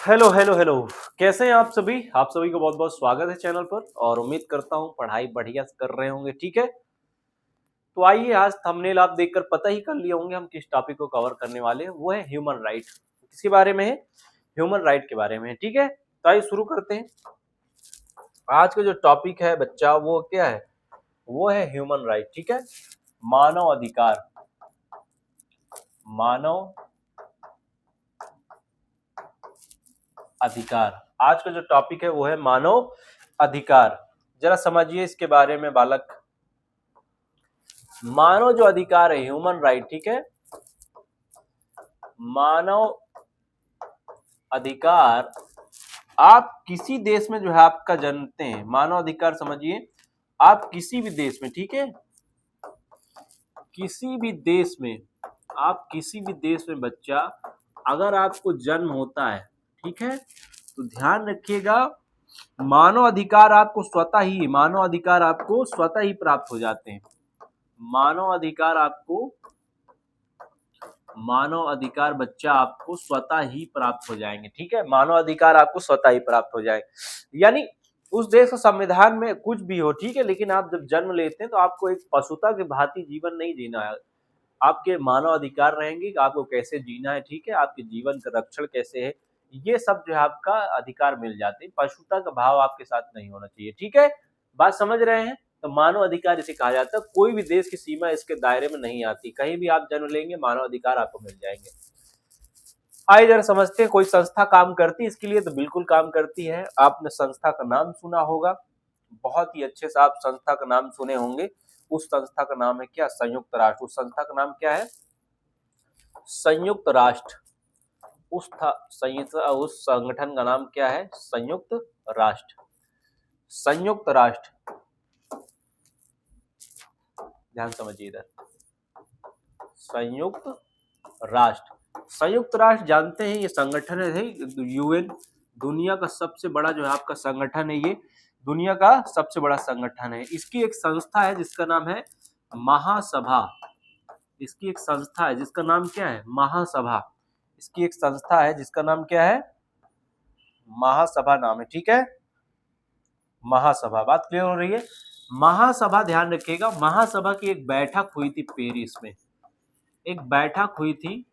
Hello hello hello. कैसे हैं आप सभी को बहुत बहुत स्वागत है चैनल पर और उम्मीद करता हूँ पढ़ाई बढ़िया से कर रहे होंगे। ठीक है, तो आइए, आज थंबनेल आप देखकर पता ही कर लिए होंगे हम किस टॉपिक को कवर करने वाले हैं। वो है ह्यूमन राइट। किसके बारे में है? ह्यूमन राइट के बारे में है। ठीक है, तो आइए शुरू करते हैं। आज का जो टॉपिक है बच्चा वो क्या है? वो है ह्यूमन राइट। ठीक है, मानव अधिकार। मानव अधिकार आज का जो टॉपिक है वो है मानव अधिकार। जरा समझिए इसके बारे में बालक। मानव जो अधिकार है, ह्यूमन राइट, ठीक है, मानव अधिकार आप किसी देश में जो है आपका जनते हैं। मानव अधिकार समझिए, आप किसी भी देश में, ठीक है, किसी भी देश में, आप किसी भी देश में बच्चा अगर आपको जन्म होता है, ठीक है, तो ध्यान रखिएगा मानव अधिकार आपको स्वतः ही प्राप्त हो जाते हैं। मानव अधिकार बच्चा आपको स्वतः ही प्राप्त हो जाएंगे। ठीक है, मानव अधिकार आपको स्वतः ही प्राप्त हो जाएंगे। यानी उस देश के संविधान में कुछ भी हो, ठीक है, लेकिन आप जब जन्म लेते हैं तो आपको एक पशुता के भांति जीवन नहीं जीना है। आपके मानव अधिकार रहेंगे कि आपको कैसे जीना है, ठीक है, आपके जीवन का रक्षण कैसे है, ये सब जो है आपका अधिकार मिल जाते हैं। पशुता का भाव आपके साथ नहीं होना चाहिए। ठीक है, बात समझ रहे हैं? तो मानव अधिकार इसे कहा जाता है। कोई भी देश की सीमा इसके दायरे में नहीं आती। कहीं भी आप जन्म लेंगे मानव अधिकार आपको मिल जाएंगे। आइए जरा समझते हैं, कोई संस्था काम करती है इसके लिए? तो बिल्कुल काम करती है। आपने संस्था का नाम सुना होगा, बहुत ही अच्छे से आप संस्था का नाम सुने होंगे। उस संस्था का नाम है क्या? संयुक्त राष्ट्र। उस संस्था का नाम क्या है? संयुक्त राष्ट्र। उस संगठन का नाम क्या है? संयुक्त राष्ट्र। संयुक्त राष्ट्र, ध्यान समझिए इधर। संयुक्त राष्ट्र, संयुक्त राष्ट्र जानते हैं ये संगठन है यूएन। दुनिया का सबसे बड़ा जो है आपका संगठन है ये। दुनिया का सबसे बड़ा संगठन है। इसकी एक संस्था है जिसका नाम है महासभा। इसकी एक संस्था है जिसका नाम क्या है? महासभा। इसकी एक संस्था है जिसका नाम क्या है? महासभा नाम है। ठीक है, महासभा। बात क्लियर हो रही है? महासभा, ध्यान रखिएगा, महासभा की एक बैठक हुई थी पेरिस में। एक बैठक हुई थी।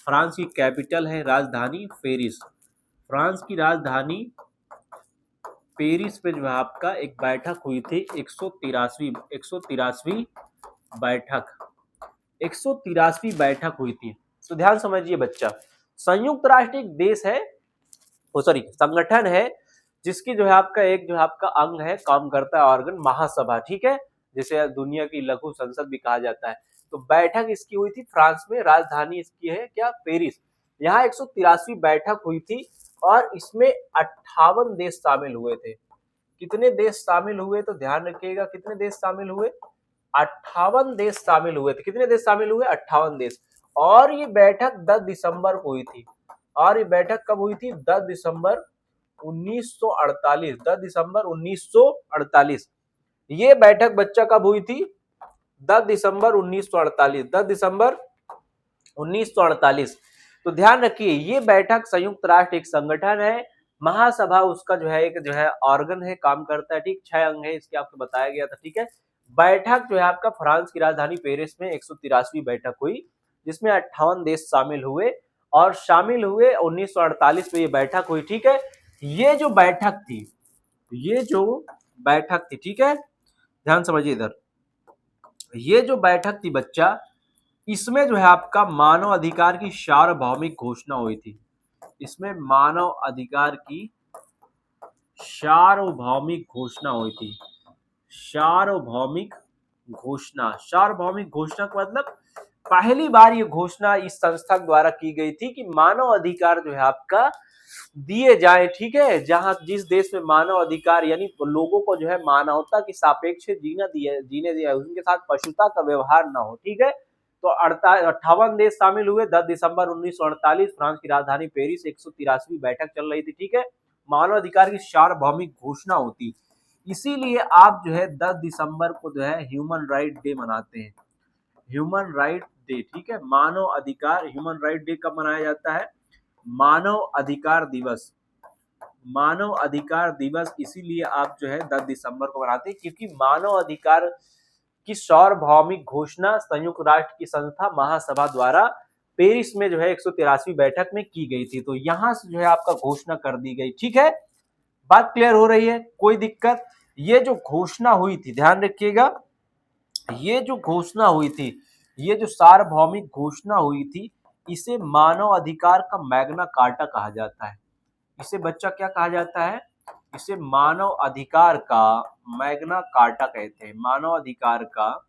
फ्रांस की कैपिटल है, राजधानी पेरिस। फ्रांस की राजधानी पेरिस पे जो है आपका एक बैठक हुई थी। 183वीं बैठक, 183वीं बैठक हुई थी। तो ध्यान समझिए बच्चा, संयुक्त राष्ट्र एक देश है, संगठन है, जिसकी जो है आपका एक जो है आपका अंग है, काम करता है ऑर्गन, महासभा। ठीक है, जिसे दुनिया की लघु संसद भी कहा जाता है। तो बैठक इसकी हुई थी फ्रांस में, राजधानी इसकी है क्या? पेरिस। यहाँ 183वीं बैठक हुई थी और इसमें 58 देश शामिल हुए थे। कितने देश शामिल हुए? तो ध्यान रखिएगा, कितने देश शामिल हुए? 58 देश शामिल हुए थे। कितने देश शामिल हुए? 58 देश। और ये बैठक 10 दिसंबर को हुई थी। और ये बैठक कब हुई थी? 10 दिसंबर 1948। 10 दिसंबर 1948 ये बैठक बच्चा कब हुई थी? 10 दिसंबर 1948। 10 दिसंबर 1948। तो ध्यान रखिए, ये बैठक, संयुक्त राष्ट्र एक संगठन है, महासभा उसका जो है एक जो है ऑर्गन है, काम करता है। ठीक, 6 अंग है इसके, आपको बताया गया था। ठीक है, बैठक जो है आपका फ्रांस की राजधानी पेरिस में 183वीं बैठक हुई, जिसमें 58 देश शामिल हुए। और शामिल हुए 1948 में ये बैठक हुई। ठीक है, ये जो बैठक थी, ठीक है, ध्यान समझिए इधर। ये जो बैठक थी बच्चा, इसमें जो है आपका मानव अधिकार की सार्वभौमिक घोषणा हुई थी। इसमें मानव अधिकार की सार्वभौमिक घोषणा हुई थी। सार्वभौमिक घोषणा का मतलब पहली बार ये घोषणा इस संस्था द्वारा की गई थी कि मानव अधिकार जो है आपका दिए जाए। ठीक है, जहां जिस देश में मानव अधिकार यानी लोगों को जो है मानवता की सापेक्ष जीने दिया, उनके साथ पशुता का व्यवहार ना हो। ठीक है, तो 58 देश शामिल हुए। 10 दिसंबर 1948 फ्रांस की राजधानी पेरिस 183वीं बैठक चल रही थी। ठीक है, मानव अधिकार की सार्वभौमिक घोषणा होती। इसीलिए आप जो है 10 दिसंबर को जो है ह्यूमन राइट डे मनाते हैं। ह्यूमन राइट डे, ठीक है, मानव अधिकार ह्यूमन राइट डे कब मनाया जाता है? मानव अधिकार दिवस, मानव अधिकार दिवस इसीलिए आप जो है 10 दिसंबर को मनाते हैं क्योंकि मानव अधिकार की सार्वभौमिक घोषणा संयुक्त राष्ट्र की संस्था महासभा द्वारा पेरिस में जो है 183वीं बैठक में की गई थी। तो यहां से जो है आपका घोषणा कर दी गई। ठीक है, बात क्लियर हो रही है, कोई दिक्कत? ये जो घोषणा हुई थी, ध्यान रखिएगा, ये जो घोषणा हुई थी, ये जो सार्वभौमिक घोषणा हुई थी, इसे मानव अधिकार का मैग्ना कार्टा कहा जाता है। इसे बच्चा क्या कहा जाता है? इसे मानव अधिकार का मैग्ना कार्टा कहते हैं। मानव अधिकार का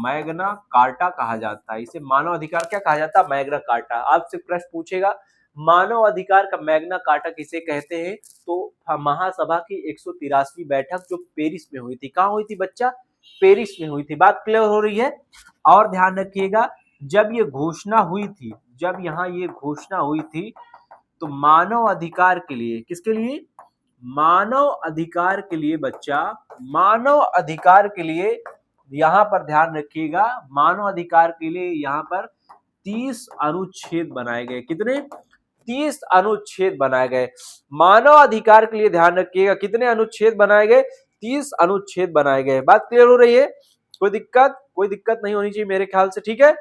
मैग्ना कार्टा कहा जाता है। इसे मानव अधिकार क्या कहा जाता है? Magna carta. आपसे प्रश्न पूछेगा मानव अधिकार का मैग्ना कार्टा किसे कहते हैं? तो महासभा की 183वीं बैठक जो पेरिस में हुई थी। कहाँ हुई थी बच्चा? पेरिस में हुई थी। बात क्लियर हो रही है? और ध्यान रखिएगा, जब ये घोषणा हुई थी, जब यहाँ ये घोषणा हुई थी, तो मानव अधिकार के लिए, किसके लिए? मानव अधिकार के लिए बच्चा, मानव अधिकार के लिए यहां पर ध्यान रखिएगा, मानव अधिकार के लिए यहां पर 30 अनुच्छेद बनाए गए। कितने? 30 अनुच्छेद बनाए गए। मानव अधिकार के लिए ध्यान रखिएगा, कितने अनुच्छेद बनाए गए? 30 अनुच्छेद बनाए गए। बात क्लियर हो रही है? कोई दिक्कत? कोई दिक्कत नहीं होनी चाहिए मेरे ख्याल से। ठीक है,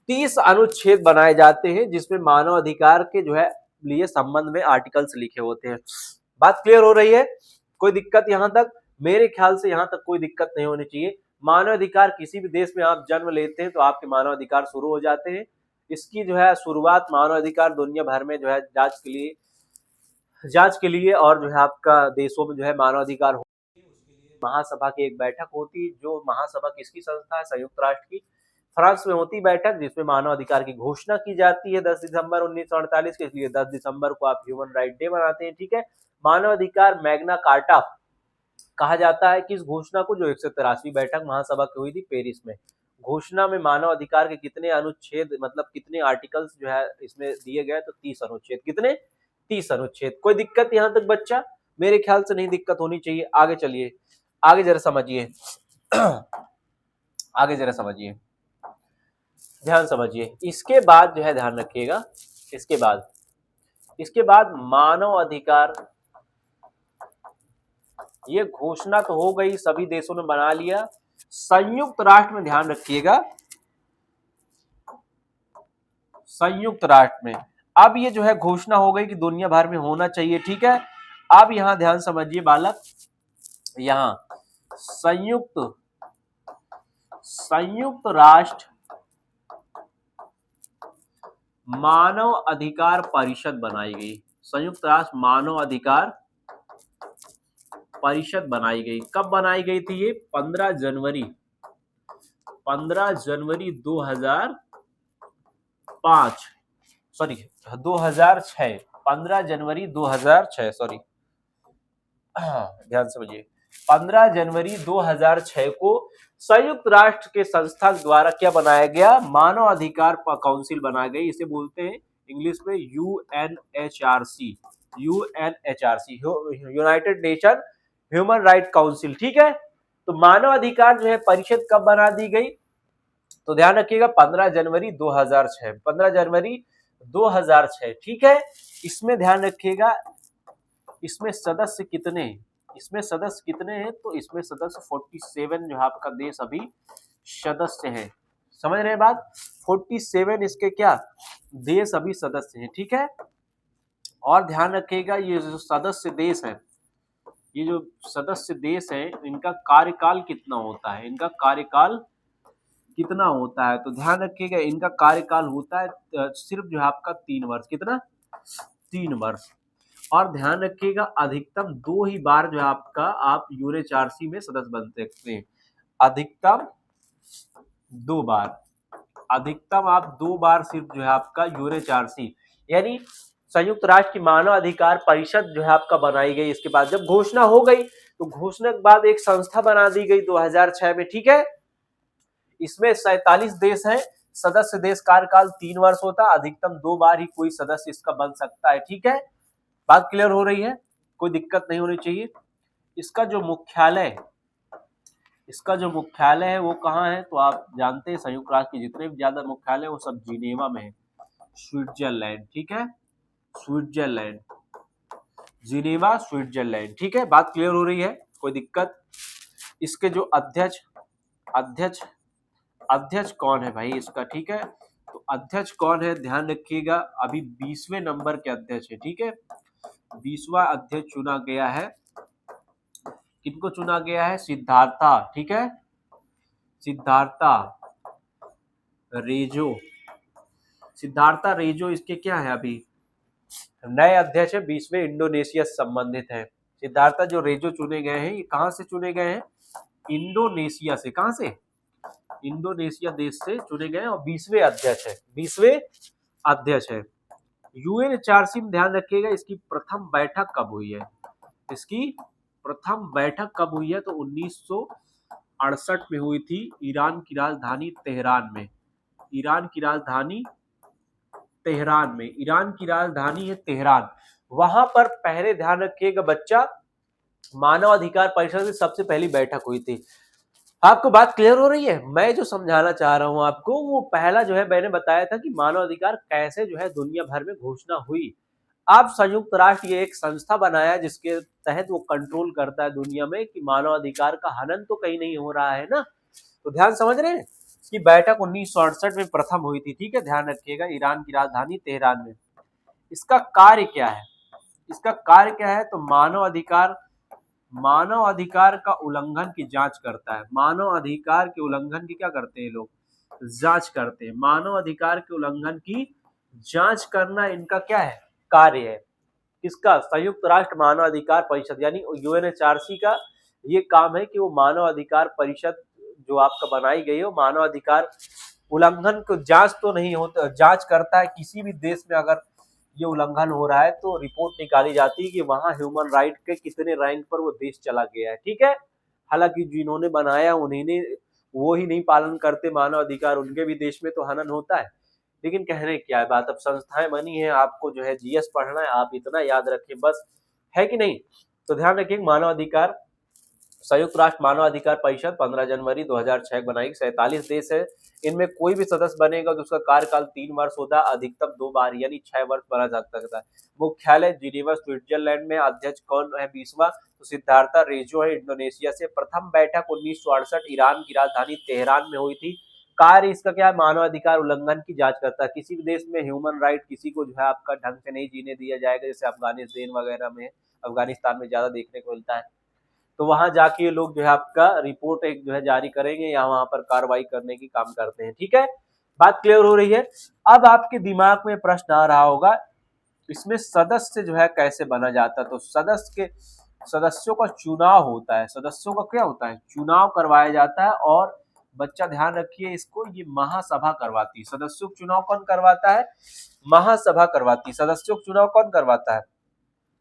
30 अनुच्छेद बनाए जाते हैं जिसमें मानव अधिकार के जो है लिए संबंध में आर्टिकल्स लिखे होते हैं। बात क्लियर हो रही है? कोई दिक्कत यहां तक? मेरे ख्याल से यहां तक कोई दिक्कत नहीं होनी चाहिए। मानव अधिकार, किसी भी देश में आप जन्म लेते हैं तो आपके मानव अधिकार शुरू हो जाते हैं। इसकी जो है शुरुआत मानव अधिकार दुनिया भर में जो है जांच के लिए और जो है आपका देशों में जो है मानव अधिकार महासभा की एक बैठक होती है। जो महासभा किसकी संस्था है? संयुक्त राष्ट्र की। फ्रांस में होती बैठक जिसमें मानव अधिकार की घोषणा की जाती है 10 दिसंबर 1948 के, इसलिए 10 दिसंबर को आप ह्यूमन राइट डे मनाते हैं। ठीक है, मानव अधिकार मैग्ना कार्टा कहा जाता है किस घोषणा को? जो 183वीं बैठक महासभा की हुई थी पेरिस में। घोषणा में मानव अधिकार के कितने अनुच्छेद, मतलब कितने आर्टिकल्स जो है इसमें दिए गए? तो 30 अनुच्छेद। कितने? 30 अनुच्छेद। कोई दिक्कत यहां तक बच्चा? मेरे ख्याल से नहीं दिक्कत होनी चाहिए। आगे चलिए, आगे जरा समझिए आगे जरा समझिए, ध्यान समझिए। इसके बाद जो है ध्यान रखिएगा, इसके बाद मानव अधिकार, ये घोषणा तो हो गई, सभी देशों ने बना लिया। संयुक्त राष्ट्र में ध्यान रखिएगा, संयुक्त राष्ट्र में अब ये जो है घोषणा हो गई कि दुनिया भर में होना चाहिए। ठीक है, अब यहां ध्यान समझिए बालक, यहां संयुक्त राष्ट्र मानव अधिकार परिषद बनाई गई। संयुक्त राष्ट्र मानव अधिकार परिषद बनाई गई। कब बनाई गई थी ये? 15 जनवरी 2005, सॉरी 2006, 15 जनवरी 2006, सॉरी ध्यान समझिए, 15 जनवरी 2006 को संयुक्त राष्ट्र के संस्था द्वारा क्या बनाया गया? मानव अधिकार काउंसिल बनाई गई। इसे बोलते हैं इंग्लिश में UNHRC, United nation human right council. ठीक है, तो मानव अधिकार जो है परिषद कब बना दी गई? तो ध्यान रखिएगा 15 जनवरी 2006, 15 जनवरी 2006। ठीक है, इसमें ध्यान रखिएगा, इसमें सदस्य कितने हैं? इसमें सदस्य कितने हैं? तो इसमें सदस्य 47 जो है आपका देश अभी सदस्य है। समझ रहे हैं बात? 47 इसके क्या देश अभी सदस्य हैं। ठीक है, और ध्यान रखिएगा ये जो सदस्य देश है, ये जो सदस्य देश है, इनका कार्यकाल कितना होता है? इनका कार्यकाल कितना होता है? तो ध्यान रखिएगा इनका कार्यकाल होता है सिर्फ जो है आपका 3 वर्ष। कितना? 3 वर्ष। और ध्यान रखिएगा अधिकतम 2 ही बार जो है आपका आप यूएनएचआरसी में सदस्य बन सकते हैं। अधिकतम 2 बार, अधिकतम आप 2 बार सिर्फ जो है आपका यूएनएचआरसी यानी संयुक्त राष्ट्र की मानव अधिकार परिषद जो है आपका बनाई गई। इसके बाद जब घोषणा हो गई तो घोषणा के बाद एक संस्था बना दी गई 2006 में। ठीक है, इसमें 47 देश हैं, सदस्य देश कार्यकाल 3 वर्ष होता है, अधिकतम 2 बार ही कोई सदस्य इसका बन सकता है। ठीक है, बात क्लियर हो रही है? कोई दिक्कत नहीं होनी चाहिए। इसका जो मुख्यालय है वो कहाँ है? तो आप जानते हैं संयुक्त राष्ट्र के जितने भी ज्यादा मुख्यालय वो सब जिनेवा में है। स्विट्जरलैंड, ठीक है, स्विट्जरलैंड, जिनेवा स्विट्जरलैंड, ठीक है। बात क्लियर हो रही है, कोई दिक्कत? इसके जो अध्यक्ष अध्यक्ष अध्यक्ष कौन है भाई इसका, ठीक है, तो अध्यक्ष कौन है ध्यान रखिएगा, अभी 20वें नंबर के अध्यक्ष है, ठीक है, 20वां अध्यक्ष चुना गया है। किनको चुना गया है? सिद्धार्था, ठीक है, सिद्धार्था रेजो, सिद्धार्था रेजो इसके क्या है, अभी नए अध्यक्ष है, 20वें इंडोनेशिया से संबंधित है। सिद्धार्था जो रेजो चुने गए हैं, ये कहां से चुने गए हैं? इंडोनेशिया से। कहां से? इंडोनेशिया देश से चुने गए और 20वें अध्यक्ष है, 20वें अध्यक्ष है। यूएनएचआरसी में ध्यान रखिएगा, इसकी प्रथम बैठक कब हुई है? इसकी प्रथम बैठक कब हुई है? तो 1968 में हुई थी, ईरान की राजधानी तेहरान में। ईरान की राजधानी तेहरान में, ईरान की राजधानी है तेहरान। वहां पर पहले ध्यान रखिएगा बच्चा, मानव अधिकार परिषद की सबसे पहली बैठक हुई थी। आपको बात क्लियर हो रही है? मैं जो समझाना चाह रहा हूं आपको, वो पहला जो है मैंने बताया था कि मानव अधिकार कैसे जो है दुनिया भर में घोषणा हुई। अब संयुक्त राष्ट्र ये एक संस्था बनाया जिसके तहत वो कंट्रोल करता है दुनिया में कि मानव अधिकार का हनन तो कहीं नहीं हो रहा है ना। तो ध्यान समझ रहे हैं? इसकी बैठक 1968 में प्रथम हुई थी, ठीक है, ध्यान रखिएगा, ईरान की राजधानी तेहरान में। इसका कार्य क्या है? इसका कार्य क्या है? तो मानव अधिकार का उल्लंघन की जांच करता है। मानव अधिकार के उल्लंघन की क्या करते हैं लोग? जांच करते हैं। मानव अधिकार के उल्लंघन की जांच करना इनका क्या है? कार्य है। किसका? संयुक्त राष्ट्र मानव अधिकार परिषद यानी यूएनएचआरसी का ये काम है कि वो मानव अधिकार परिषद जो आपका बनाई गई है, वो मानव अधिकार उल्लंघन को जांच तो नहीं होता, जांच करता है। किसी भी देश में अगर ये उल्लंघन हो रहा है तो रिपोर्ट निकाली जाती है कि वहां ह्यूमन राइट के कितने रैंक पर वो देश चला गया है, ठीक है। हालांकि जिन्होंने बनाया उन्हीं वो ही नहीं पालन करते मानव अधिकार, उनके भी देश में तो हनन होता है। लेकिन कहने क्या है बात, अब संस्थाएं बनी है, आपको जो है जीएस पढ़ना है, आप इतना याद रखें बस, है कि नहीं। तो ध्यान रखिए, मानव अधिकार संयुक्त राष्ट्र मानव अधिकार परिषद 15 जनवरी 2006 बनाई। 47 देश है, इनमें कोई भी सदस्य बनेगा तो उसका कार्यकाल 3 वर्ष होता है, अधिकतम 2 बार यानी 6 वर्ष बना जा सकता है। मुख्यालय जिनेवा स्विट्जरलैंड में। अध्यक्ष कौन है 20वां? तो सिद्धार्था रेजो है इंडोनेशिया से। प्रथम बैठक 1968 ईरान की राजधानी तेहरान में हुई थी। कार्य इसका क्या है? मानव अधिकार उल्लंघन की जांच करता है। किसी भी देश में ह्यूमन राइट किसी को जो है आपका ढंग से नहीं जीने दिया जाएगा, जैसे अफगानिस्तान वगैरह में, अफगानिस्तान में ज्यादा देखने को मिलता है, तो वहां जाके ये लोग जो है आपका रिपोर्ट एक जो है जारी करेंगे या वहां पर कार्रवाई करने की काम करते हैं, ठीक है। बात क्लियर हो रही है? अब आपके दिमाग में प्रश्न आ रहा होगा, इसमें सदस्य जो है कैसे बना जाता है? तो सदस्यों का चुनाव होता है। सदस्यों का क्या होता है? चुनाव करवाया जाता है। और बच्चा ध्यान रखिए इसको, ये महासभा करवाती है। सदस्यों का चुनाव कौन करवाता है? महासभा करवाती है। सदस्यों का चुनाव कौन करवाता है?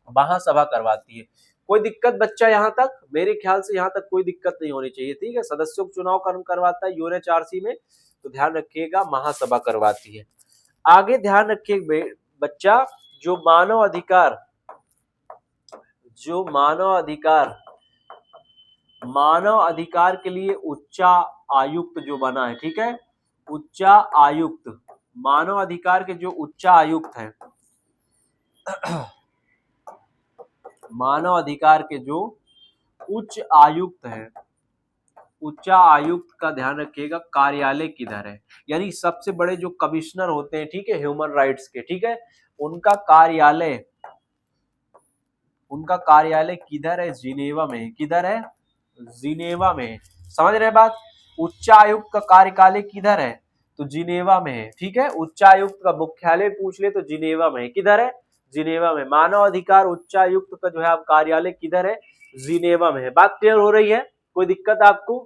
महासभा करवाती है। कोई दिक्कत बच्चा यहाँ तक? मेरे ख्याल से यहाँ तक कोई दिक्कत नहीं होनी चाहिए, ठीक है। सदस्यों का चुनाव कौन करवाता है यूएनएचआरसी में? तो ध्यान रखिएगा, महासभा करवाती है। आगे ध्यान रखिए बच्चा, जो मानव अधिकार के लिए उच्चा आयुक्त जो बना है, ठीक है, उच्चा आयुक्त, मानव अधिकार के जो उच्चा आयुक्त है, मानव अधिकार के जो उच्च आयुक्त है, उच्चा आयुक्त का ध्यान रखिएगा कार्यालय किधर है, यानी सबसे बड़े जो कमिश्नर होते हैं, ठीक है, ह्यूमन राइट्स के, ठीक है, उनका कार्यालय किधर है? जिनेवा में। किधर है? जिनेवा में। समझ रहे बात? उच्चायुक्त का कार्यालय किधर है? तो जिनेवा में है, ठीक है। उच्चायुक्त का मुख्यालय पूछ ले तो जिनेवा में है। किधर है? जिनेवा में। मानव अधिकार उच्चायुक्त का जो है आप कार्यालय किधर है? जिनेवा में है। बात क्लियर हो रही है? कोई दिक्कत आपको?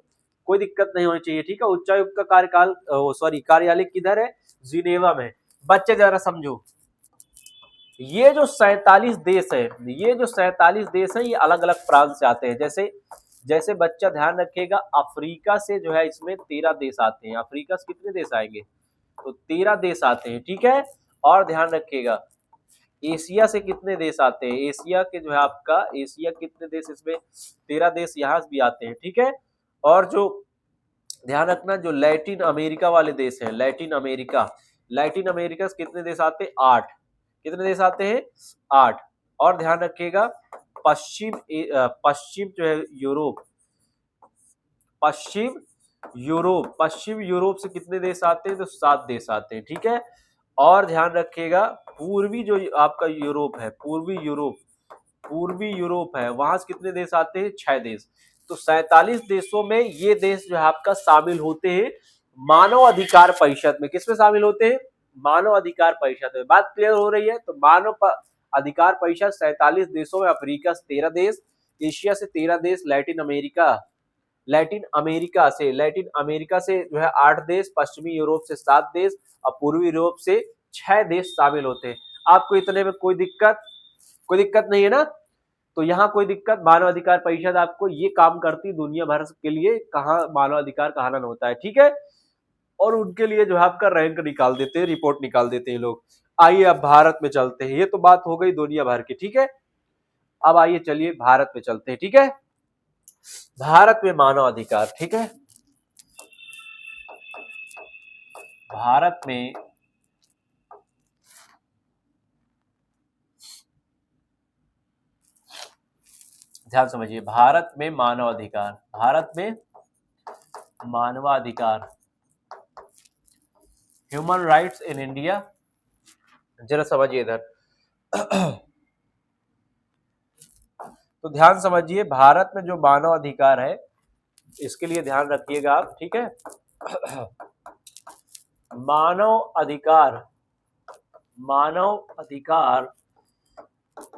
कोई दिक्कत नहीं होनी चाहिए, ठीक है। उच्चायुक्त का कार्यालय किधर है? जिनेवा में। बच्चे जरा समझो, ये जो 47 देश है, ये अलग अलग प्रांत से आते हैं। जैसे बच्चा ध्यान रखिएगा, अफ्रीका से जो है इसमें 13 देश आते हैं। अफ्रीका से कितने देश आएंगे? तो 13 देश आते हैं, ठीक है। और ध्यान रखिएगा, एशिया से कितने देश आते हैं? एशिया के जो है आपका, एशिया कितने देश, इसमें 13 देश यहाँ भी आते हैं, ठीक है। और जो ध्यान रखना, जो लैटिन अमेरिका वाले देश हैं, लैटिन अमेरिका, लैटिन अमेरिका से कितने देश आते हैं? 8। कितने देश आते हैं? 8। और ध्यान रखिएगा पश्चिम जो है यूरोप, पश्चिम यूरोप से कितने देश आते हैं? तो 7 देश आते हैं, ठीक है। और ध्यान रखिएगा पूर्वी जो आपका यूरोप है, पूर्वी यूरोप है, वहां से कितने देश आते हैं? 6 देश। तो 47 देशों में ये देश जो है आपका शामिल होते हैं मानव अधिकार परिषद में। किसमें शामिल होते हैं? मानव अधिकार परिषद में। बात क्लियर हो रही है? तो अधिकार परिषद 47 देशों में, अफ्रीका से 13 देश, एशिया से 13 देश, लैटिन अमेरिका से जो है 8 देश, पश्चिमी यूरोप से 7 देश और पूर्वी यूरोप से 6 देश शामिल होते हैं। आपको इतने में कोई दिक्कत नहीं है ना? तो यहाँ कोई दिक्कत, मानव अधिकार परिषद आपको ये काम करती दुनिया भर के लिए, कहाँ मानव अधिकार का हनन होता है, ठीक है। और उनके लिए जो है आपका रैंक निकाल देते हैं, रिपोर्ट निकाल देते हैं लोग। आइए अब भारत में चलते हैं। ये तो बात हो गई दुनिया भर की, ठीक है। अब आइए चलिए भारत में चलते हैं, ठीक है। भारत में मानव अधिकार, ठीक है। भारत में ध्यान समझिए, भारत में मानवाधिकार, ह्यूमन राइट्स इन इंडिया। जरा समझिए इधर। तो ध्यान समझिए, भारत में जो मानव अधिकार है, इसके लिए ध्यान रखिएगा आप, ठीक है। मानव अधिकार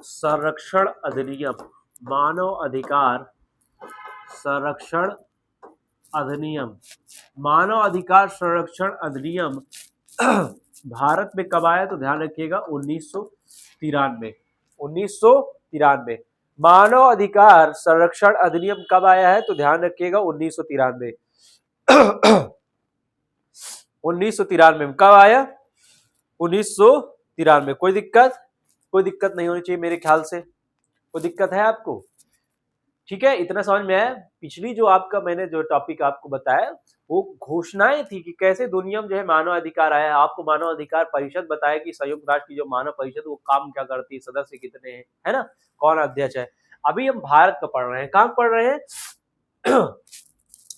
संरक्षण अधिनियम, मानव अधिकार संरक्षण अधिनियम भारत में कब आया? तो ध्यान रखिएगा 1993। मानव अधिकार संरक्षण अधिनियम कब आया है? तो ध्यान रखिएगा 1993। 1993 कब आया? 1993। कोई दिक्कत नहीं होनी चाहिए मेरे ख्याल से। कोई दिक्कत है आपको? ठीक है, इतना समझ में आया। पिछली जो आपका मैंने जो टॉपिक आपको बताया वो घोषणाएं थी कि कैसे दुनिया में जो है मानव अधिकार आया है। आपको मानव अधिकार परिषद बताया कि संयुक्त राष्ट्र की जो मानव परिषद वो काम क्या करती है, सदस्य कितने हैं, है ना, कौन अध्यक्ष है। अभी हम भारत का पढ़ रहे हैं। कहाँ पढ़ रहे हैं?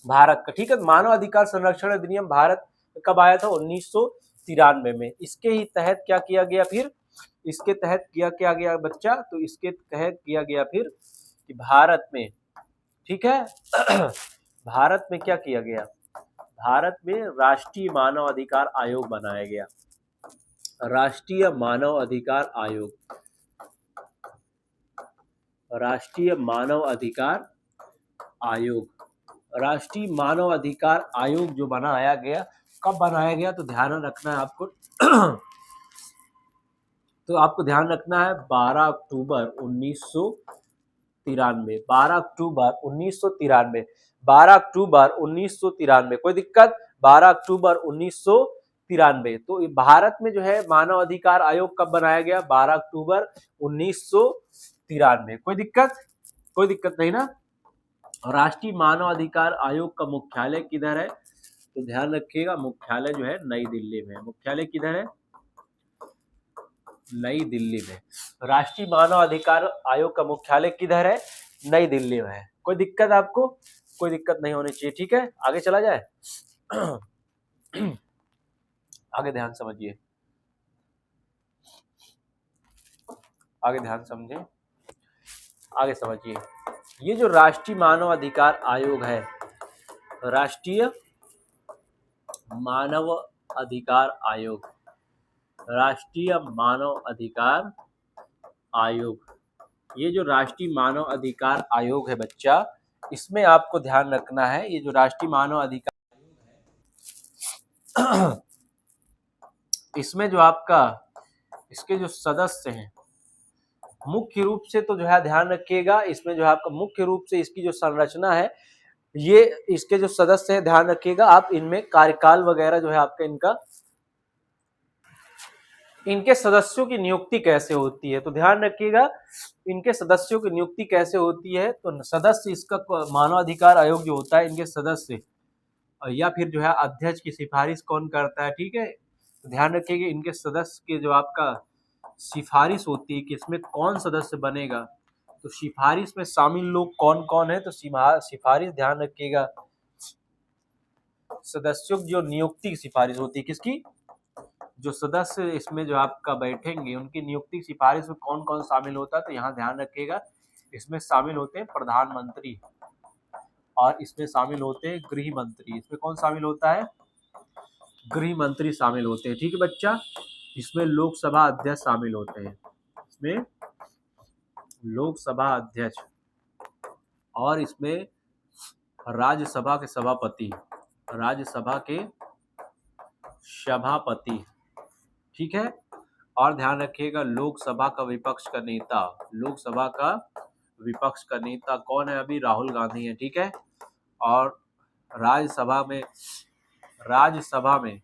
भारत का, ठीक है। मानव अधिकार संरक्षण अधिनियम भारत कब आया था? 1993 में। इसके ही तहत क्या किया गया फिर? इसके तहत क्या गया बच्चा? तो इसके तहत किया गया फिर कि भारत में, ठीक है, भारत में क्या किया गया? भारत में राष्ट्रीय मानव अधिकार आयोग बनाया गया। राष्ट्रीय मानव अधिकार आयोग जो बनाया गया, कब बनाया गया? तो ध्यान रखना है आपको। तो आपको ध्यान रखना है 12 अक्टूबर 1993। 12 अक्टूबर 1993। कोई दिक्कत? 12 अक्टूबर 1993। तो भारत में जो है मानव अधिकार आयोग कब बनाया गया? 12 अक्टूबर 1993। कोई दिक्कत नहीं ना? राष्ट्रीय मानव अधिकार आयोग का मुख्यालय किधर है? तो ध्यान रखिएगा, मुख्यालय जो है नई दिल्ली में। मुख्यालय किधर है? नई दिल्ली में। राष्ट्रीय मानव अधिकार आयोग का मुख्यालय किधर है? नई दिल्ली में है। कोई दिक्कत आपको? कोई दिक्कत नहीं होनी चाहिए, ठीक है। आगे चला जाए। आगे ध्यान समझिए, आगे समझिए। ये जो राष्ट्रीय मानव अधिकार आयोग है, राष्ट्रीय मानव अधिकार आयोग, ये जो राष्ट्रीय मानव अधिकार आयोग है बच्चा, इसमें आपको ध्यान रखना है, ये जो राष्ट्रीय मानव अधिकार इसमें जो आपका इसके जो सदस्य हैं, मुख्य रूप से तो जो है ध्यान रखिएगा, इसमें जो है आपका मुख्य रूप से इसकी जो संरचना है, ये इसके जो सदस्य हैं ध्यान रखिएगा आप, इनमें कार्यकाल वगैरह जो है आपका इनके सदस्यों की नियुक्ति कैसे होती है। तो ध्यान रखिएगा इनके सदस्यों की नियुक्ति कैसे होती है। तो सदस्य इसका मानव अधिकार आयोग जो होता है, इनके सदस्य या फिर जो है अध्यक्ष की सिफारिश कौन करता है, ठीक है। तो ध्यान रखिए कि इनके सदस्य के जो आपका सिफारिश होती है कि इसमें कौन सदस्य बनेगा, तो सिफारिश में शामिल लोग कौन कौन है, तो सिफारिश ध्यान रखिएगा सदस्यों की जो नियुक्ति की सिफारिश होती है, किसकी, जो सदस्य इसमें जो आपका बैठेंगे उनकी नियुक्ति की सिफारिश में कौन कौन शामिल होता है, तो यहाँ ध्यान रखिएगा इसमें शामिल होते हैं प्रधानमंत्री और इसमें शामिल होते हैं गृह मंत्री। इसमें कौन शामिल होता है, गृह मंत्री शामिल होते हैं। ठीक है बच्चा, इसमें लोकसभा अध्यक्ष शामिल होते हैं, इसमें लोकसभा अध्यक्ष, और इसमें राज्यसभा के सभापति, राज्यसभा के सभापति। ठीक है, और ध्यान रखिएगा लोकसभा का विपक्ष का नेता, लोकसभा का विपक्ष का नेता कौन है, अभी राहुल गांधी है। ठीक है, और राज्यसभा में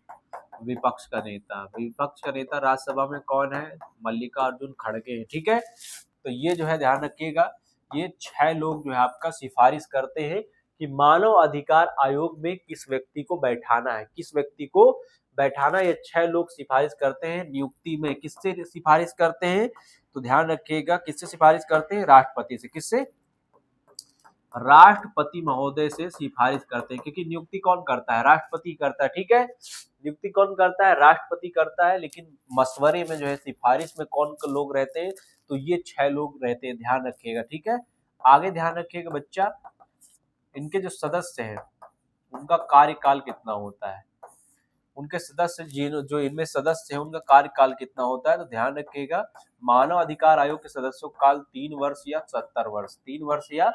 विपक्ष का नेता राज्यसभा में कौन है, मल्लिकार्जुन खड़गे है। ठीक है, तो ये जो है ध्यान रखिएगा ये 6 लोग जो है आपका सिफारिश करते हैं कि मानव अधिकार आयोग में किस व्यक्ति को बैठाना है, किस व्यक्ति को बैठाना। ये 6 लोग सिफारिश करते हैं। नियुक्ति में किससे सिफारिश करते हैं, तो ध्यान रखिएगा किससे सिफारिश करते हैं, राष्ट्रपति से। किससे, राष्ट्रपति महोदय से सिफारिश करते हैं, क्योंकि नियुक्ति कौन करता है, राष्ट्रपति करता है। ठीक है, नियुक्ति कौन करता है, राष्ट्रपति करता है, लेकिन मशवरे में जो है सिफारिश में कौन लोग रहते हैं, तो ये 6 लोग रहते हैं, ध्यान रखिएगा। ठीक है, आगे ध्यान रखिएगा बच्चा, इनके जो सदस्य हैं उनका कार्यकाल कितना होता है, उनके सदस्य जो इनमें सदस्य हैं उनका कार्यकाल कितना होता है, तो ध्यान रखिएगा मानव अधिकार आयोग के सदस्यों का काल 3 वर्ष या 70 वर्ष, 3 वर्ष या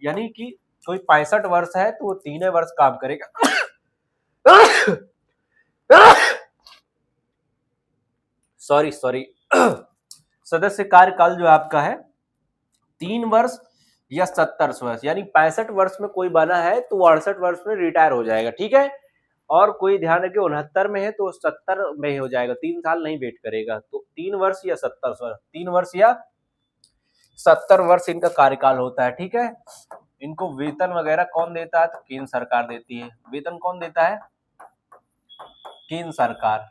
यानी कि कोई 65 वर्ष है तो वो 3 वर्ष काम करेगा। सॉरी सदस्य कार्यकाल जो आपका है 3 वर्ष या 70 वर्ष, यानी 65 वर्ष में कोई बना है तो 68 वर्ष में रिटायर हो जाएगा। ठीक है, और कोई ध्यान रखिए 69 में है तो 70 में हो जाएगा, 3 साल नहीं वेट करेगा। तो 3 वर्ष या 70 वर्ष, 3 वर्ष या 70 वर्ष इनका कार्यकाल होता है। ठीक है, इनको वेतन वगैरह कौन देता है, तो केंद्र सरकार देती है। वेतन कौन देता है, केंद्र सरकार।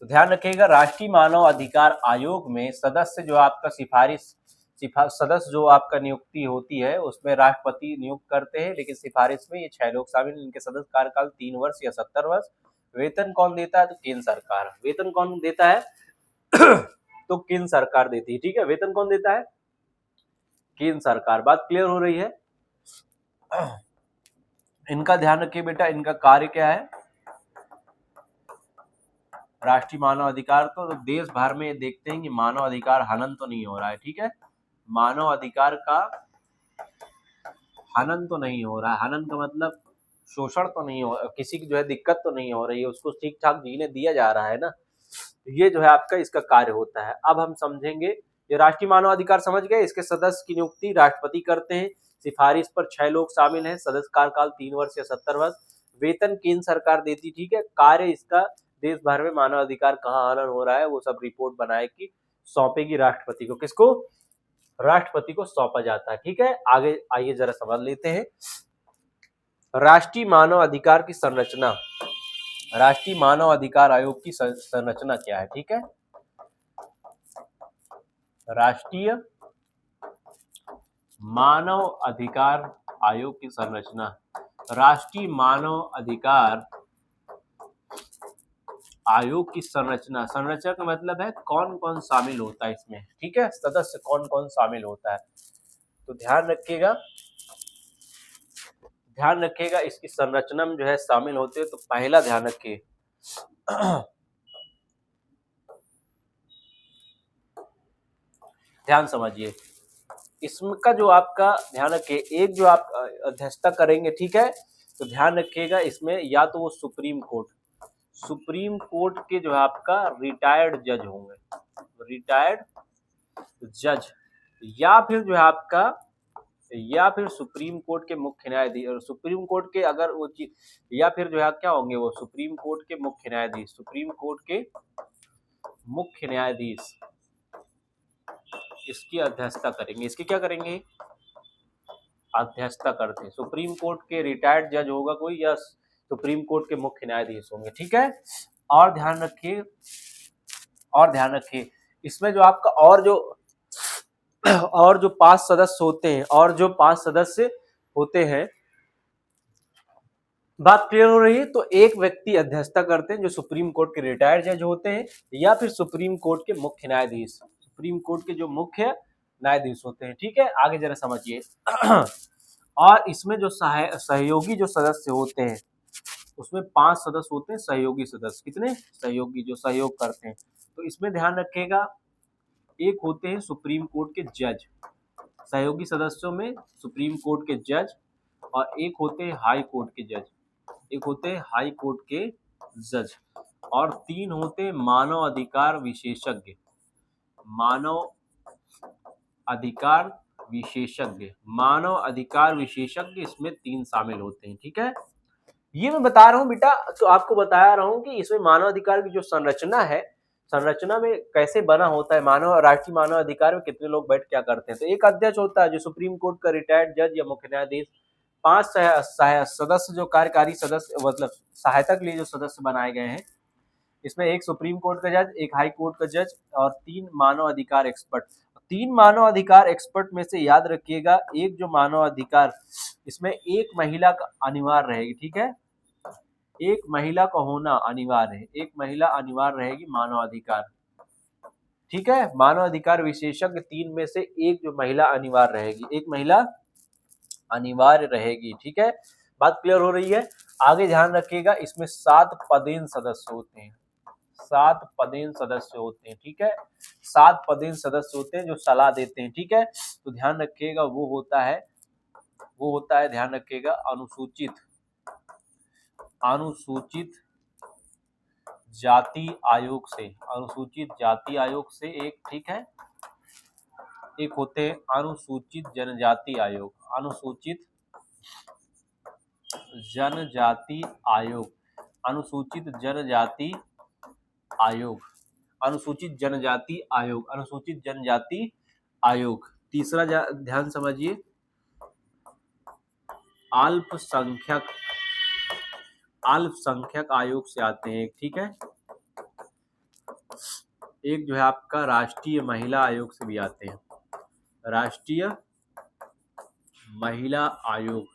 तो ध्यान रखिएगा राष्ट्रीय मानव अधिकार आयोग में सदस्य जो आपका सदस्य जो आपका नियुक्ति होती है उसमें राष्ट्रपति नियुक्त करते हैं, लेकिन सिफारिश में ये 6 लोग शामिल। इनके सदस्य कार्यकाल 3 वर्ष या 70 वर्ष। वेतन कौन देता है, तो केंद्र सरकार। वेतन कौन देता है तो केंद्र सरकार देती है। ठीक है, वेतन कौन देता है, केंद्र सरकार। बात क्लियर हो रही है। इनका ध्यान रखिए बेटा, इनका कार्य क्या है, राष्ट्रीय मानव अधिकार। तो देश भर में देखते हैं कि मानव अधिकार हनन तो नहीं हो रहा है। ठीक है, मानव अधिकार का हनन तो नहीं हो रहा है। हनन का मतलब शोषण तो नहीं हो, किसी की जो है दिक्कत तो नहीं हो रही है, उसको ठीक ठाक जीने दिया जा रहा है ना। ये जो है आपका इसका कार्य होता है। अब हम समझेंगे, ये राष्ट्रीय मानव अधिकार समझ गए। इसके सदस्य की नियुक्ति राष्ट्रपति करते हैं, सिफारिश पर 6 लोग शामिल हैं, सदस्य कार्यकाल 3 वर्ष या 70 वर्ष। वेतन केंद्र सरकार देती। ठीक है, कार्य इसका देश भर में मानव अधिकार कहाँ हनन हो रहा है वो सब रिपोर्ट बनाएगी, सौंपेगी राष्ट्रपति को। किसको, राष्ट्रपति को सौंपा जाता है। ठीक है, आगे आइए जरा समझ लेते हैं राष्ट्रीय मानव अधिकार की संरचना। राष्ट्रीय मानव अधिकार आयोग की संरचना क्या है। ठीक है, राष्ट्रीय मानव अधिकार आयोग की संरचना। राष्ट्रीय मानव अधिकार आयोग की संरचना, संरचना का मतलब है कौन कौन शामिल होता है इसमें। ठीक है, सदस्य कौन कौन शामिल होता है, तो ध्यान रखिएगा इसकी संरचना में जो है शामिल होते हैं। तो पहला ध्यान रखिए ध्यान समझिए, इसका जो आपका ध्यान रखिए, एक जो आप अध्यक्षता करेंगे। ठीक है, तो ध्यान रखिएगा इसमें या तो वो सुप्रीम कोर्ट के जो है आपका रिटायर्ड जज होंगे, रिटायर्ड जज, या फिर जो है आपका या फिर सुप्रीम कोर्ट के मुख्य न्यायाधीश, और सुप्रीम कोर्ट के अगर वो या फिर जो है क्या होंगे वो सुप्रीम कोर्ट के मुख्य न्यायाधीश, सुप्रीम कोर्ट के मुख्य न्यायाधीश इसकी अध्यक्षता करेंगे। इसकी क्या करेंगे, अध्यक्षता करते हैं। सुप्रीम कोर्ट के रिटायर्ड जज होगा कोई, या सुप्रीम कोर्ट के मुख्य न्यायाधीश होंगे। ठीक है, और ध्यान रखिए, और ध्यान रखिए इसमें जो आपका और जो 5 सदस्य होते हैं, और जो 5 सदस्य होते हैं, बात क्लियर हो रही है। तो एक व्यक्ति अध्यक्षता करते हैं जो सुप्रीम कोर्ट के रिटायर्ड जज होते हैं, या फिर सुप्रीम कोर्ट के मुख्य न्यायाधीश, सुप्रीम कोर्ट के जो मुख्य न्यायाधीश होते हैं। ठीक है, आगे जरा समझिए। और इसमें जो सहयोगी जो सदस्य होते हैं, उसमें 5 सदस्य होते हैं सहयोगी सदस्य। कितने? सहयोगी, जो सहयोग करते हैं। तो इसमें ध्यान रखिएगा, एक होते हैं सुप्रीम कोर्ट के जज, सहयोगी सदस्यों में सुप्रीम कोर्ट के जज, और एक होते हैं हाई कोर्ट के जज, एक होते हैं हाई कोर्ट के जज, और 3 होते हैं मानव अधिकार विशेषज्ञ, मानव अधिकार विशेषज्ञ, मानव अधिकार विशेषज्ञ इसमें 3 शामिल होते हैं। ठीक है, ये मैं बता रहा हूँ बेटा, तो आपको बता रहा हूँ कि इसमें मानव अधिकार की जो संरचना है, संरचना में कैसे बना होता है, राष्ट्रीय मानव अधिकार में कितने लोग बैठ क्या करते हैं। तो एक अध्यक्ष होता है जो सुप्रीम कोर्ट का रिटायर्ड जज या मुख्य न्यायाधीश, 5 सदस्य जो कार्यकारी सदस्य, मतलब सहायता के लिए जो सदस्य बनाए गए हैं, इसमें एक सुप्रीम कोर्ट का जज, एक हाई कोर्ट का जज, और 3 मानव अधिकार एक्सपर्ट। 3 मानव अधिकार एक्सपर्ट में से याद रखिएगा, एक जो मानव अधिकार, इसमें एक महिला का अनिवार्य रहेगी। ठीक है, एक महिला का होना अनिवार्य है, एक महिला अनिवार्य रहेगी मानव अधिकार। ठीक है, मानव अधिकार विशेषज्ञ 3 में से एक जो महिला अनिवार्य रहेगी, एक महिला अनिवार्य रहेगी। ठीक है, बात क्लियर हो रही है। आगे ध्यान रखिएगा, इसमें 7 पदेन सदस्य होते हैं, 7 पदेन सदस्य होते हैं। ठीक है, 7 पदेन सदस्य होते हैं जो सलाह देते हैं। ठीक है, तो ध्यान रखिएगा, वो होता है ध्यान रखिएगा अनुसूचित जाति आयोग से, अनुसूचित जाति आयोग से एक। ठीक है, एक होते हैं अनुसूचित जनजाति आयोग, अनुसूचित जनजाति आयोग, अनुसूचित जनजाति आयोग, अनुसूचित जनजाति आयोग, अनुसूचित जनजाति आयोग। तीसरा ध्यान समझिए, अल्पसंख्यक आयोग से आते हैं। ठीक है, एक जो है आपका राष्ट्रीय महिला आयोग से भी आते हैं, राष्ट्रीय महिला आयोग,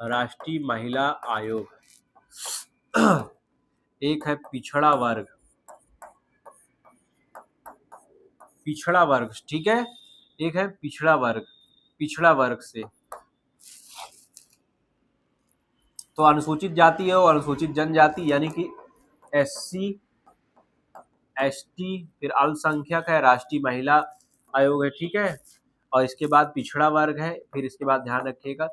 राष्ट्रीय महिला आयोग। एक है पिछड़ा वर्ग, ठीक है, एक है पिछड़ा वर्ग से। तो अनुसूचित जाति है और अनुसूचित जनजाति, यानी कि SC ST, फिर अल्पसंख्यक है, राष्ट्रीय महिला आयोग है। ठीक है, और इसके बाद पिछड़ा वर्ग है, फिर इसके बाद ध्यान रखिएगा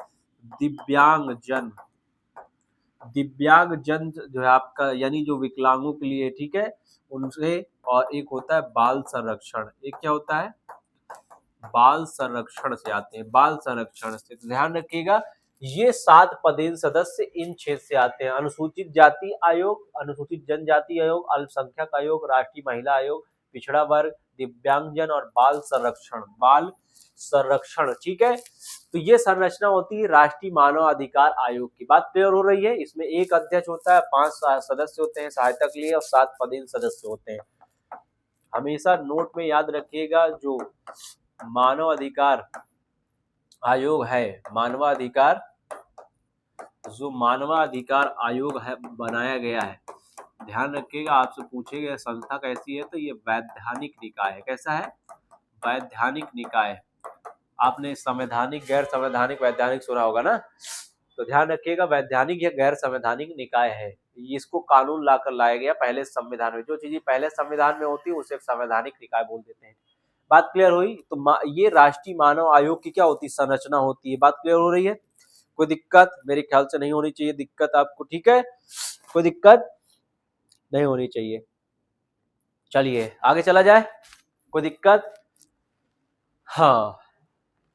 दिव्यांगजन जो है आपका, यानी जो विकलांगों के लिए। ठीक है, उनसे, और एक होता है बाल संरक्षण, एक क्या होता है, बाल संरक्षण से आते हैं, बाल संरक्षण से। तो ध्यान रखिएगा, ये 7 पदेन सदस्य इन क्षेत्र से आते हैं, अनुसूचित जाति आयोग, अनुसूचित जनजाति आयोग, अल्पसंख्यक आयोग, राष्ट्रीय महिला आयोग, पिछड़ा वर्ग, दिव्यांगजन और बाल संरक्षण। ठीक है, तो ये संरचना होती है राष्ट्रीय मानव अधिकार आयोग की। बात क्लियर हो रही है। इसमें एक अध्यक्ष होता है, 5 सदस्य होते हैं सहायता के लिए, और 7 पदेन सदस्य होते हैं। हमेशा नोट में याद रखिएगा, जो मानव अधिकार आयोग है, जो मानवाधिकार आयोग है बनाया गया है, ध्यान रखिएगा, आपसे पूछेगा संस्था कैसी है, तो ये वैधानिक निकाय है। कैसा है? वैधानिक निकाय। आपने संवैधानिक, गैर संवैधानिक, वैधानिक सुना होगा ना, तो ध्यान रखिएगा, वैधानिक या गैर संवैधानिक निकाय है। इसको कानून लाकर लाया गया पहले संविधान में। जो चीजें पहले संविधान में होती है उसे संवैधानिक निकाय बोल देते हैं। बात क्लियर हुई? तो ये राष्ट्रीय मानव आयोग की क्या होती है, संरचना होती है। बात क्लियर हो रही है? कोई दिक्कत मेरे ख्याल से नहीं होनी चाहिए दिक्कत आपको, ठीक है, कोई दिक्कत नहीं होनी चाहिए। चलिए आगे चला जाए, कोई दिक्कत? हाँ,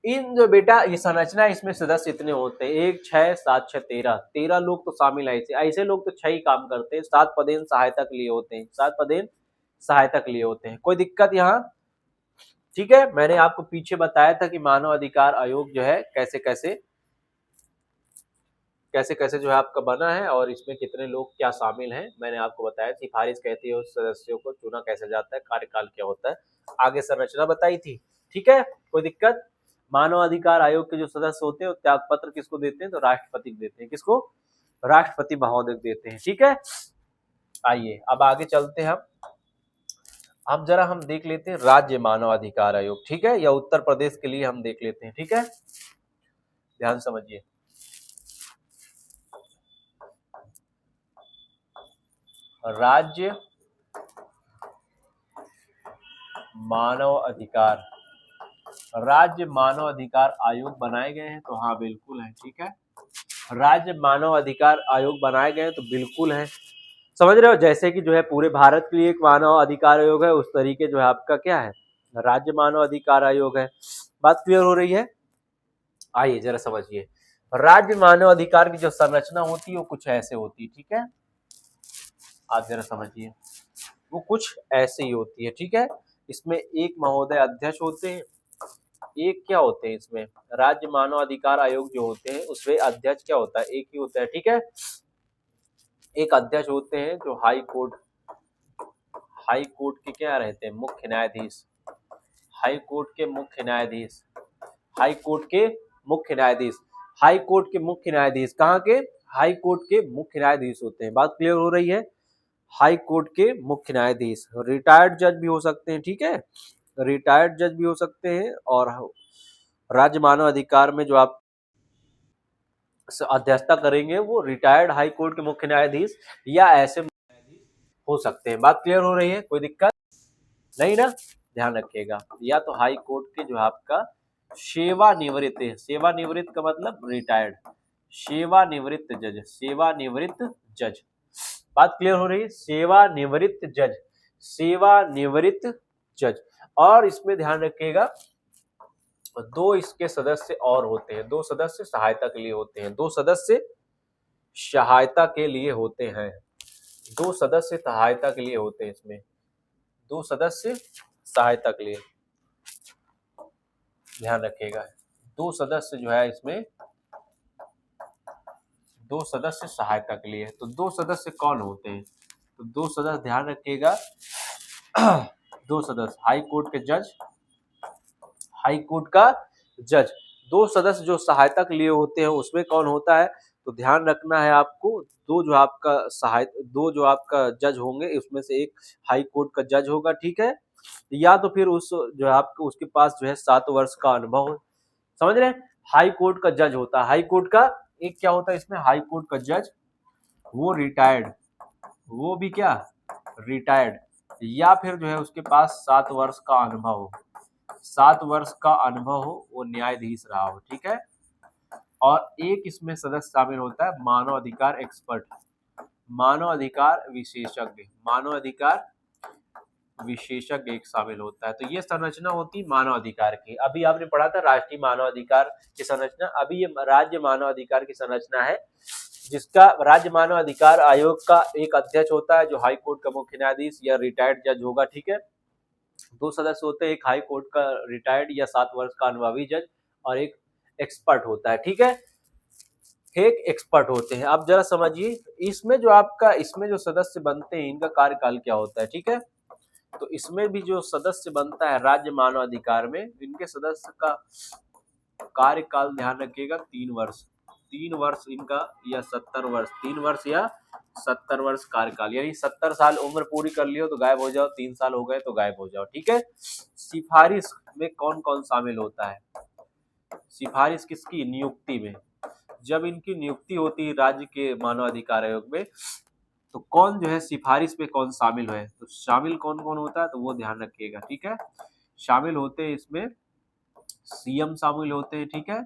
इन जो बेटा ये संरचना, इसमें सदस्य इतने होते हैं, 1 6 7 6 13 लोग तो शामिल है। ऐसे लोग तो 6 ही काम करते हैं। 7 पदेन सहायता के लिए होते हैं, 7 पदेन सहायता के लिए होते हैं। कोई दिक्कत यहाँ? ठीक है, मैंने आपको पीछे बताया था कि मानव अधिकार आयोग जो है कैसे कैसे कैसे जो है आपका बना है और इसमें कितने लोग क्या शामिल हैं मैंने आपको बताया। सिफारिश कहती है उस सदस्यों को चुना कैसे जाता है, कार्यकाल क्या होता है, आगे संरचना बताई थी। ठीक है, कोई दिक्कत? मानव अधिकार आयोग के जो सदस्य होते हैं त्याग पत्र किसको देते हैं, तो राष्ट्रपति को देते हैं। किसको? राष्ट्रपति महोदय को देते हैं। ठीक है, आइए अब आगे चलते हैं। अब जरा हम देख लेते हैं राज्य मानव अधिकार आयोग। ठीक है, या उत्तर प्रदेश के लिए हम देख लेते हैं। ठीक है, ध्यान समझिए। राज्य मानव अधिकार, राज्य मानव अधिकार आयोग बनाए गए हैं, तो हाँ बिल्कुल है। ठीक है, राज्य मानव अधिकार आयोग बनाए गए हैं तो बिल्कुल है। समझ रहे हो, जैसे कि जो है पूरे भारत के लिए एक मानव अधिकार आयोग है, उस तरीके जो है आपका क्या है, राज्य मानव अधिकार आयोग है। बात क्लियर हो रही है? आइए जरा समझिए, राज्य मानव अधिकार की जो संरचना होती है वो कुछ ऐसे होती है। ठीक है, आप जरा समझिए, वो कुछ ऐसे ही होती है। ठीक है, इसमें एक महोदय अध्यक्ष होते हैं, एक क्या होते हैं इसमें, राज्य मानव अधिकार आयोग जो होते हैं उसमें अध्यक्ष क्या होता है, एक ही होता है। ठीक है, एक अध्यक्ष होते हैं जो हाई कोर्ट के क्या रहते हैं, मुख्य न्यायाधीश, हाई कोर्ट के मुख्य न्यायाधीश, हाई कोर्ट के मुख्य न्यायाधीश, हाई कोर्ट के मुख्य न्यायाधीश, कहाँ के, हाई कोर्ट के मुख्य न्यायाधीश होते हैं। बात क्लियर हो रही है? हाई कोर्ट के मुख्य न्यायाधीश, रिटायर्ड जज भी हो सकते हैं। ठीक है, रिटायर्ड जज भी हो सकते हैं। और राज्य मानव अधिकार में जो आप अध्यक्षता करेंगे वो रिटायर्ड हाई कोर्ट के मुख्य न्यायाधीश या ऐसे न्यायाधीश हो सकते हैं। बात क्लियर हो रही है? कोई दिक्कत नहीं ना? ध्यान रखिएगा, या तो हाई कोर्ट के जो आपका सेवानिवृत्त है, सेवानिवृत्त का मतलब रिटायर्ड, सेवानिवृत्त जज, सेवानिवृत्त जज। बात क्लियर हो रही है? सेवानिवृत्त जज, सेवानिवृत्त जज। और इसमें ध्यान रखिएगा दो इसके सदस्य और होते हैं, दो सदस्य सहायता के लिए होते हैं, दो सदस्य सहायता के लिए होते हैं, दो सदस्य सहायता के लिए होते हैं। इसमें दो सदस्य सहायता के लिए ध्यान रखिएगा, दो सदस्य जो है इसमें, दो सदस्य सहायता के लिए। तो दो सदस्य कौन होते हैं, तो दो सदस्य ध्यान रखिएगा दो सदस्य हाई कोर्ट के जज, हाई कोर्ट का जज, दो सदस्य जो सहायता के लिए होते हैं उसमें कौन होता है, तो ध्यान रखना है आपको, दो जो आपका दो जो आपका जज होंगे उसमें से एक हाई कोर्ट का जज होगा। ठीक है, या तो फिर उस जो है आपको उसके पास जो है 7 वर्ष का अनुभव हो। समझ रहे हैं, हाई कोर्ट का जज होता है, हाई कोर्ट का एक क्या होता है इसमें, हाई कोर्ट का जज, वो रिटायर्ड, वो भी क्या रिटायर्ड, या फिर जो है उसके पास 7 वर्ष का अनुभव हो, 7 वर्ष का अनुभव हो, वो न्यायाधीश रहा हो। ठीक है, और एक इसमें सदस्य शामिल होता है मानव अधिकार एक्सपर्ट, मानव अधिकार विशेषज्ञ, मानव अधिकार विशेषज्ञ एक शामिल होता है। तो ये संरचना होती है मानव अधिकार की। अभी आपने पढ़ा था राष्ट्रीय मानव अधिकार की संरचना, अभी ये राज्य मानव अधिकार की संरचना है, जिसका राज्य मानव अधिकार आयोग का एक अध्यक्ष होता है जो हाई कोर्ट का मुख्य न्यायाधीश या रिटायर्ड जज होगा। ठीक है, दो सदस्य होते हैं, एक हाई कोर्ट का रिटायर्ड या 7 वर्ष का अनुभवी जज और एक एक्सपर्ट होता है। ठीक है, एक एक्सपर्ट होते हैं। आप जरा समझिए, इसमें जो आपका, इसमें जो सदस्य बनते हैं इनका कार्यकाल क्या होता है। ठीक है, तो इसमें भी जो सदस्य बनता है राज्य मानव अधिकार में, इनके सदस्य का कार्यकाल ध्यान रखिएगा 3 वर्ष, 3 वर्ष इनका, या 70 वर्ष, 3 वर्ष या 70 वर्ष कार्यकाल, यानी 70 साल उम्र पूरी कर लियो तो गायब हो जाओ, 3 साल हो गए तो गायब हो जाओ। ठीक है, सिफारिश में कौन कौन शामिल होता है, सिफारिश किसकी, नियुक्ति में, जब इनकी नियुक्ति होती है राज्य के मानव अधिकार आयोग में, तो कौन जो है सिफारिश में कौन शामिल है, तो शामिल कौन कौन होता है, तो वो ध्यान रखिएगा। ठीक है, शामिल होते हैं इसमें सीएम शामिल होते हैं। ठीक है,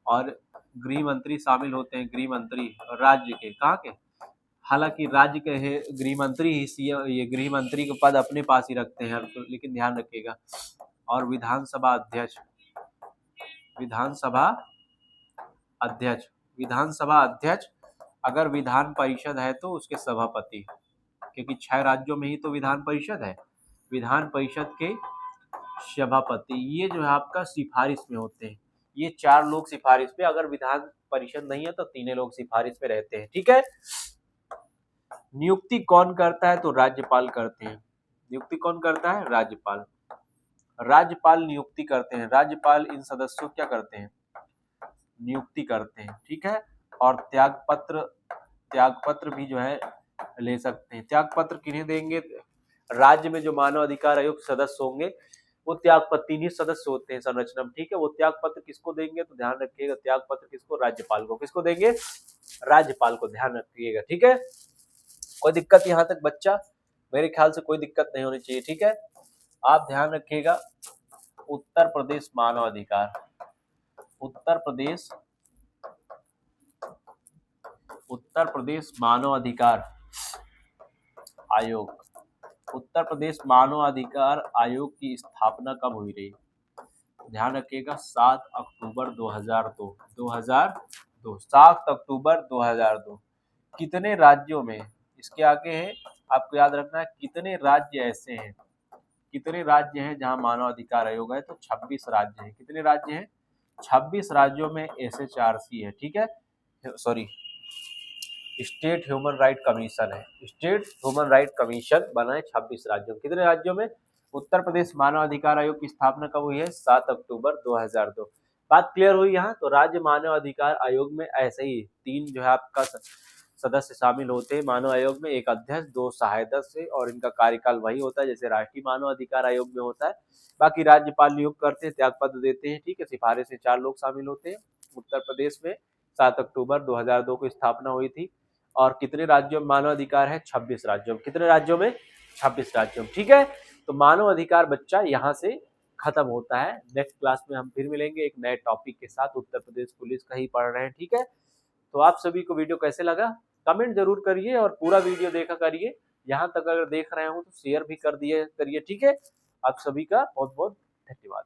और गृह मंत्री शामिल होते हैं, गृह मंत्री राज्य के, कहाँ के, हालांकि राज्य के गृह मंत्री ही सीएम, ये गृह मंत्री का पद अपने पास ही रखते हैं, लेकिन ध्यान रखिएगा। और विधानसभा अध्यक्ष, विधानसभा अध्यक्ष, विधानसभा अध्यक्ष, अगर विधान परिषद है तो उसके सभापति, क्योंकि 6 राज्यों में ही तो विधान परिषद है, विधान परिषद के सभापति, ये जो है आपका सिफारिश में होते हैं। ये 4 लोग सिफारिश पे, अगर विधान परिषद नहीं है तो तीनों लोग सिफारिश पे रहते हैं। ठीक है, नियुक्ति कौन करता है? तो राज्यपाल करते हैं। नियुक्ति कौन करता है? राज्यपाल। राज्यपाल नियुक्ति करते हैं। राज्यपाल इन सदस्यों क्या करते हैं? नियुक्ति करते हैं। ठीक है, और त्याग पत्र भी जो है ले सकते हैं। त्याग पत्र किन्हें देंगे? राज्य में जो मानव अधिकार आयोग सदस्य होंगे वो त्याग पत्र, तीन ही सदस्य होते हैं संरचना में। ठीक है, वो त्याग पत्र किसको देंगे? तो ध्यान रखिएगा, त्याग पत्र किसको? राज्यपाल को। किसको देंगे? राज्यपाल को। ध्यान रखिएगा। ठीक है, कोई दिक्कत यहाँ तक बच्चा? मेरे ख्याल से कोई दिक्कत नहीं होनी चाहिए। ठीक है, आप ध्यान रखिएगा। उत्तर प्रदेश मानव अधिकार, उत्तर प्रदेश मानव अधिकार आयोग, उत्तर प्रदेश मानव अधिकार आयोग की स्थापना कब हुई रही? ध्यान रखिएगा, 7 अक्टूबर 2002। 7 अक्टूबर 2002। कितने राज्यों में, इसके आगे है, आपको याद रखना है कितने राज्य ऐसे हैं, कितने राज्य हैं जहां मानव अधिकार आयोग है? तो 26 राज्य हैं। कितने राज्य हैं? 26 राज्यों में SHRC है। ठीक है, sorry, state human right commission है। स्टेट ह्यूमन राइट कमीशन बना है 26 राज्यों में। कितने राज्यों में? उत्तर प्रदेश मानव अधिकार आयोग की स्थापना कब हुई है? 7 अक्टूबर 2002। बात क्लियर हुई यहाँ? तो राज्य मानव अधिकार आयोग में ऐसे ही 3 जो है आपका सदस्य शामिल होते हैं मानव आयोग में, एक अध्यक्ष, 2 सहायक और इनका कार्यकाल वही होता है जैसे राष्ट्रीय मानव अधिकार आयोग में होता है। बाकी राज्यपाल नियुक्त करते हैं, त्यागपत्र देते हैं। ठीक है, सिफारिश से 4 लोग शामिल होते हैं। उत्तर प्रदेश में 7 अक्टूबर 2002 को स्थापना हुई थी। और कितने राज्यों में मानव अधिकार है? 26 राज्यों में। कितने राज्यों में? 26 राज्यों में। ठीक है, तो मानव अधिकार बच्चा यहाँ से खत्म होता है। नेक्स्ट क्लास में हम फिर मिलेंगे एक नए टॉपिक के साथ। उत्तर प्रदेश पुलिस का ही पढ़ रहे हैं। ठीक है, तो आप सभी को वीडियो कैसे लगा कमेंट जरूर करिए और पूरा वीडियो देखा करिए। यहाँ तक अगर देख रहे हो तो शेयर भी कर दिए करिए। ठीक है, आप सभी का बहुत बहुत धन्यवाद।